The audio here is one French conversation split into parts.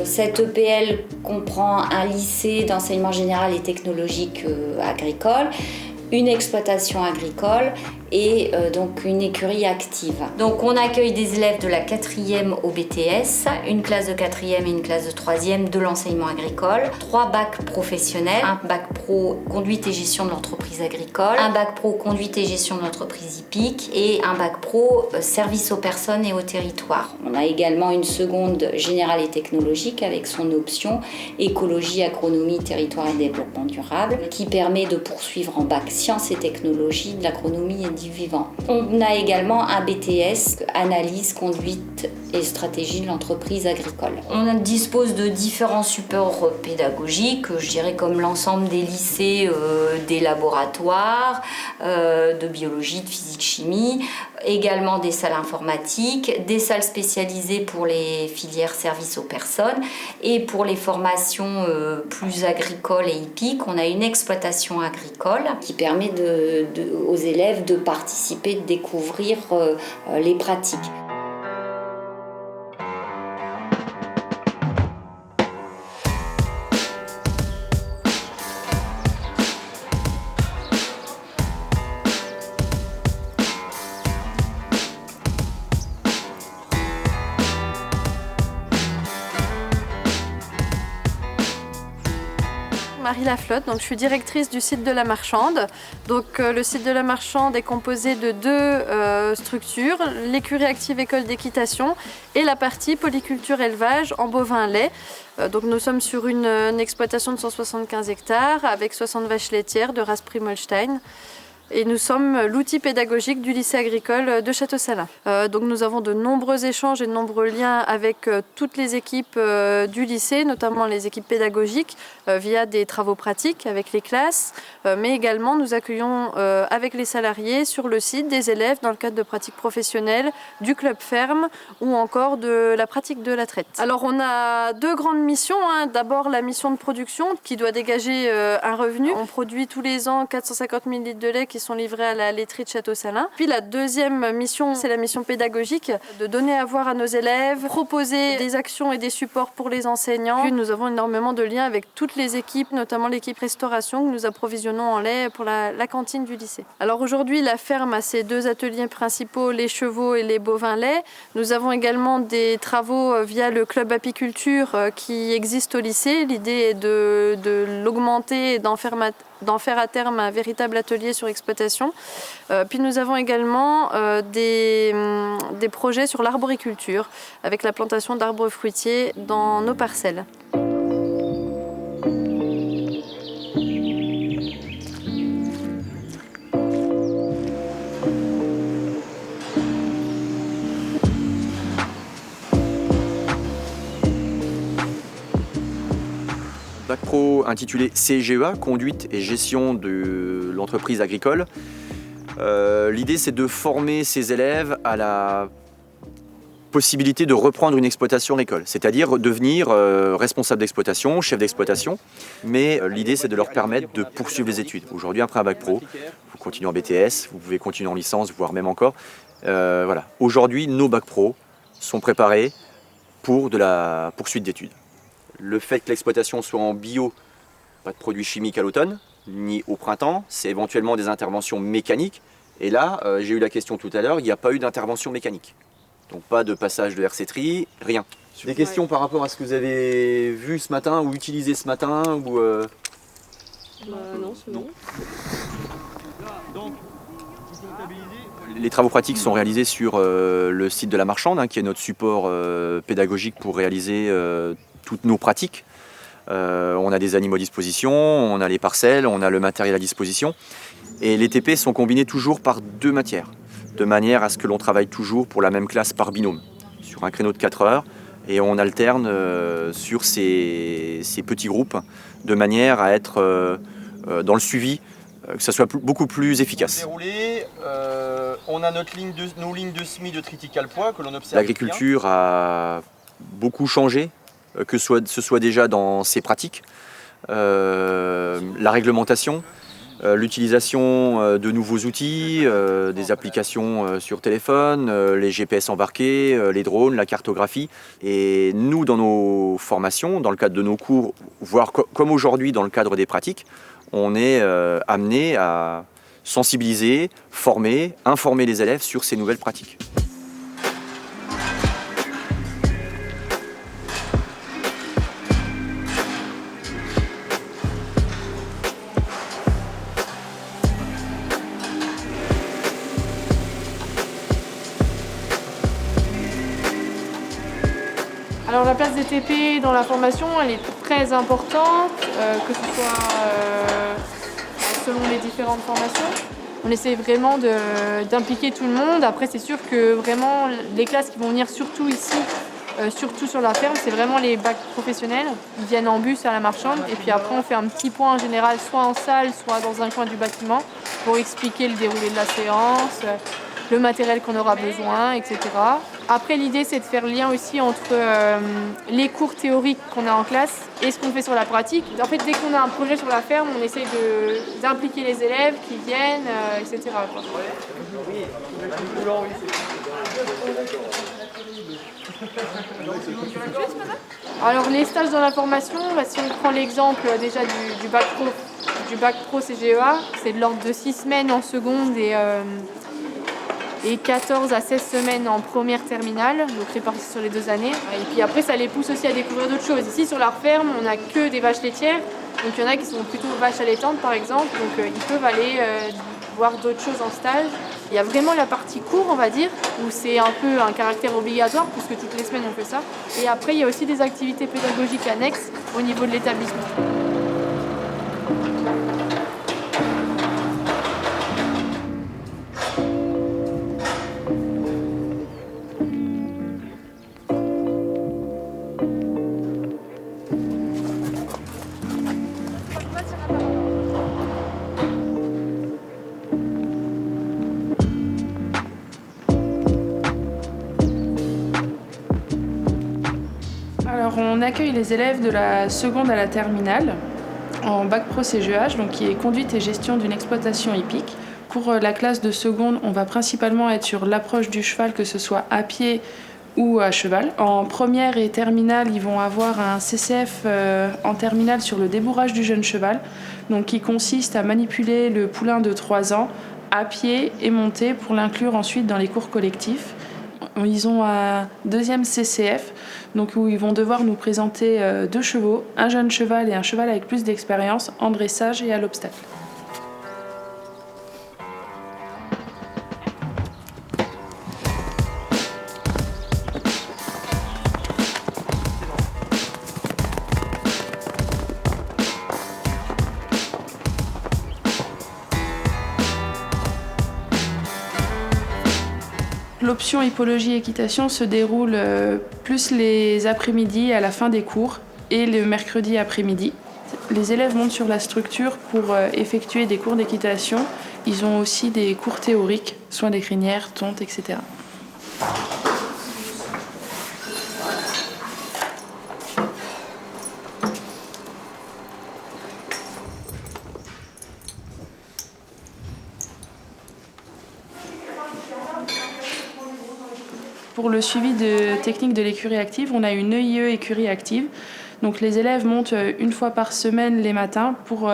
Cette EPL comprend un lycée d'enseignement général et technologique agricole, une exploitation agricole et donc une écurie active. Donc on accueille des élèves de la 4e au BTS, une classe de 4e et une classe de 3e de l'enseignement agricole, 3 bacs professionnels, un bac pro conduite et gestion de l'entreprise agricole, un bac pro conduite et gestion de l'entreprise hippique et un bac pro service aux personnes et au territoire. On a également une seconde générale et technologique avec son option écologie, agronomie, territoire et développement durable qui permet de poursuivre en bac sciences et technologies de l'agronomie et du vivant. On a également un BTS, analyse, conduite et stratégie de l'entreprise agricole. On dispose de différents supports pédagogiques, je dirais comme l'ensemble des lycées, des laboratoires, de biologie, de physique, chimie, également des salles informatiques, des salles spécialisées pour les filières services aux personnes et pour les formations plus agricoles et hippiques, on a une exploitation agricole qui permet aux élèves de participer, de découvrir les pratiques. Marie Laflotte, donc je suis directrice du site de la Marchande. Donc le site de la Marchande est composé de 2 structures, l'écurie active école d'équitation et la partie polyculture élevage en bovin lait. Donc nous sommes sur une exploitation de 175 hectares avec 60 vaches laitières de race Prime-Holstein. Et nous sommes l'outil pédagogique du lycée agricole de Château-Salins. Donc nous avons de nombreux échanges et de nombreux liens avec toutes les équipes du lycée, notamment les équipes pédagogiques, via des travaux pratiques avec les classes, mais également nous accueillons avec les salariés sur le site des élèves dans le cadre de pratiques professionnelles, du club ferme ou encore de la pratique de la traite. Alors on a 2 grandes missions, hein. D'abord la mission de production qui doit dégager un revenu. On produit tous les ans 450 000 litres de lait qui sont livrés à la laiterie de Château-Salins. Puis la deuxième mission, c'est la mission pédagogique, de donner à voir à nos élèves, proposer des actions et des supports pour les enseignants. Puis nous avons énormément de liens avec toutes les équipes, notamment l'équipe restauration que nous approvisionnons en lait pour la cantine du lycée. Alors aujourd'hui, la ferme a ses 2 ateliers principaux, les chevaux et les bovins lait. Nous avons également des travaux via le club apiculture qui existe au lycée. L'idée est de l'augmenter et d'en faire à terme un véritable atelier sur exploitation. Puis nous avons également des projets sur l'arboriculture avec la plantation d'arbres fruitiers dans nos parcelles. Bac pro intitulé CGEA, conduite et gestion de l'entreprise agricole. L'idée c'est de former ces élèves à la possibilité de reprendre une exploitation agricole, c'est-à-dire devenir responsable d'exploitation, chef d'exploitation. Mais l'idée c'est de leur permettre de poursuivre les études. Aujourd'hui après un bac pro, vous continuez en BTS, vous pouvez continuer en licence, voire même encore. Voilà. Aujourd'hui nos bacs pro sont préparés pour de la poursuite d'études. Le fait que l'exploitation soit en bio, pas de produits chimiques à l'automne, ni au printemps, c'est éventuellement des interventions mécaniques. Et là, j'ai eu la question tout à l'heure, il n'y a pas eu d'intervention mécanique. Donc pas de passage de RC-Tri, rien. Des questions par rapport à ce que vous avez vu ce matin ou utilisé ce matin ou Non, c'est bon. Les travaux pratiques sont réalisés sur le site de la Marchande, hein, qui est notre support pédagogique pour réaliser toutes nos pratiques. On a des animaux à disposition, on a les parcelles, on a le matériel à disposition. Et les TP sont combinés toujours par 2 matières, de manière à ce que l'on travaille toujours pour la même classe par binôme, sur un créneau de 4 heures. Et on alterne sur ces petits groupes, de manière à être dans le suivi, que ça soit beaucoup plus efficace. Déroulé, on a nos lignes de semis de triticale poids que l'on observe. L'agriculture a beaucoup changé, que ce soit déjà dans ses pratiques, la réglementation, l'utilisation de nouveaux outils, des applications sur téléphone, les GPS embarqués, les drones, la cartographie. Et nous, dans nos formations, dans le cadre de nos cours, voire comme aujourd'hui dans le cadre des pratiques, on est amené à sensibiliser, former, informer les élèves sur ces nouvelles pratiques. Alors la place des TP dans la formation, elle est très importante, que ce soit selon les différentes formations. On essaie vraiment d'impliquer tout le monde. Après, c'est sûr que vraiment les classes qui vont venir surtout ici, surtout sur la ferme, c'est vraiment les bacs professionnels. Ils viennent en bus à la marchande et puis après on fait un petit point en général, soit en salle, soit dans un coin du bâtiment pour expliquer le déroulé de la séance, le matériel qu'on aura besoin, etc. Après, l'idée, c'est de faire le lien aussi entre les cours théoriques qu'on a en classe et ce qu'on fait sur la pratique. En fait, dès qu'on a un projet sur la ferme, on essaye d'impliquer les élèves qui viennent, etc. quoi. Alors, les stages dans la formation, si on prend l'exemple déjà du bac pro CGEA, c'est de l'ordre de 6 semaines en seconde et 14 à 16 semaines en première terminale, donc réparties sur les 2 années. Et puis après, ça les pousse aussi à découvrir d'autres choses. Ici, sur la ferme, on n'a que des vaches laitières, donc il y en a qui sont plutôt vaches allaitantes, par exemple, donc ils peuvent aller voir d'autres choses en stage. Il y a vraiment la partie cours, on va dire, où c'est un peu un caractère obligatoire, puisque toutes les semaines, on fait ça. Et après, il y a aussi des activités pédagogiques annexes au niveau de l'établissement. Alors, on accueille les élèves de la seconde à la terminale en bac pro CGEH, donc qui est conduite et gestion d'une exploitation hippique. Pour la classe de seconde, on va principalement être sur l'approche du cheval, que ce soit à pied ou à cheval. En première et terminale, ils vont avoir un CCF en terminale sur le débourrage du jeune cheval, donc qui consiste à manipuler le poulain de 3 ans à pied et monter pour l'inclure ensuite dans les cours collectifs. Ils ont un deuxième CCF, donc où ils vont devoir nous présenter 2 chevaux, un jeune cheval et un cheval avec plus d'expérience en dressage et à l'obstacle. L'option hippologie équitation se déroule plus les après-midi à la fin des cours et le mercredi après-midi. Les élèves montent sur la structure pour effectuer des cours d'équitation. Ils ont aussi des cours théoriques, soins des crinières, tonte, etc. Pour le suivi de technique de l'écurie active, on a une EIE écurie active. Donc les élèves montent 1 fois par semaine les matins pour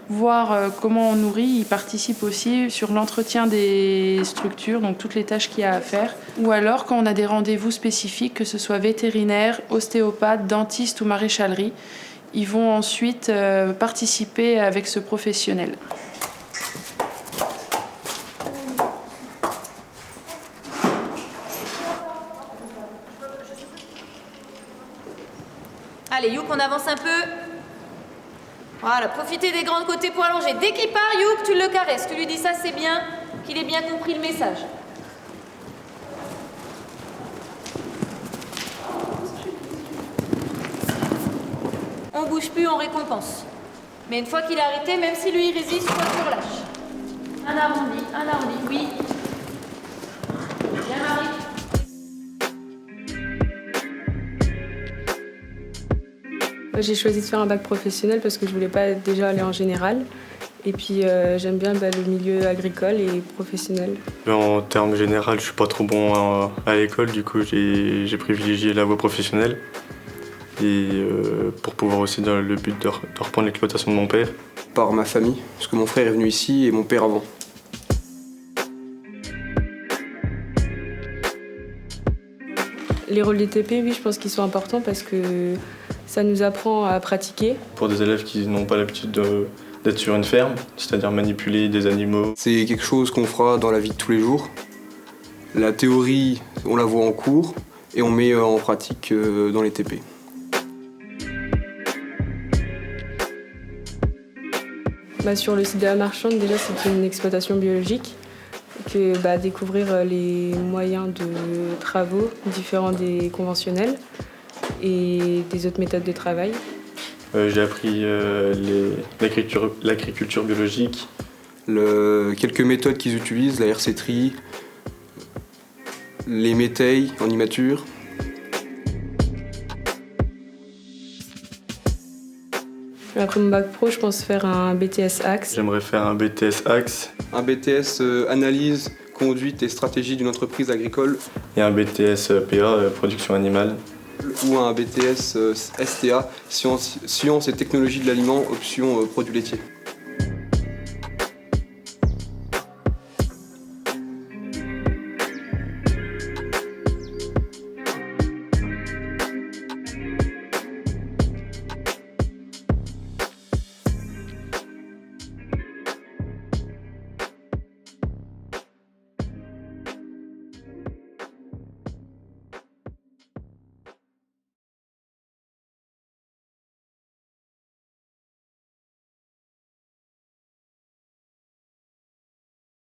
voir comment on nourrit. Ils participent aussi sur l'entretien des structures, donc toutes les tâches qu'il y a à faire. Ou alors quand on a des rendez-vous spécifiques, que ce soit vétérinaire, ostéopathe, dentiste ou maréchalerie, ils vont ensuite participer avec ce professionnel. Allez, Youk, on avance un peu. Voilà, profitez des grands côtés pour allonger. Dès qu'il part, Youk, tu le caresses. Tu lui dis ça, c'est bien, qu'il ait bien compris le message. On bouge plus, on récompense. Mais une fois qu'il a arrêté, même si lui il résiste, toi tu relâches. Un arrondi, oui. Bien, Marie. J'ai choisi de faire un bac professionnel parce que je voulais pas déjà aller en général. Et puis j'aime bien le milieu agricole et professionnel. En termes généraux, je suis pas trop bon à l'école, du coup j'ai privilégié la voie professionnelle. Et pour pouvoir aussi dans le but de reprendre l'exploitation de mon père. Par ma famille, parce que mon frère est venu ici et mon père avant. Les rôles des TP, oui, je pense qu'ils sont importants parce que ça nous apprend à pratiquer. Pour des élèves qui n'ont pas l'habitude d'être sur une ferme, c'est-à-dire manipuler des animaux. C'est quelque chose qu'on fera dans la vie de tous les jours. La théorie, on la voit en cours et on met en pratique dans les TP. Sur le site de la Marchande, déjà, c'est une exploitation biologique. Découvrir les moyens de travaux différents des conventionnels et des autres méthodes de travail. J'ai appris l'agriculture biologique. Quelques méthodes qu'ils utilisent, la RC-Tri, les métailles en immature. Après mon bac pro, je pense faire un BTS Axe. J'aimerais faire un BTS Axe. Un BTS Analyse, conduite et stratégie d'une entreprise agricole. Et un BTS PA, production animale. Ou un BTS STA, sciences et technologies de l'aliment, option produits laitiers.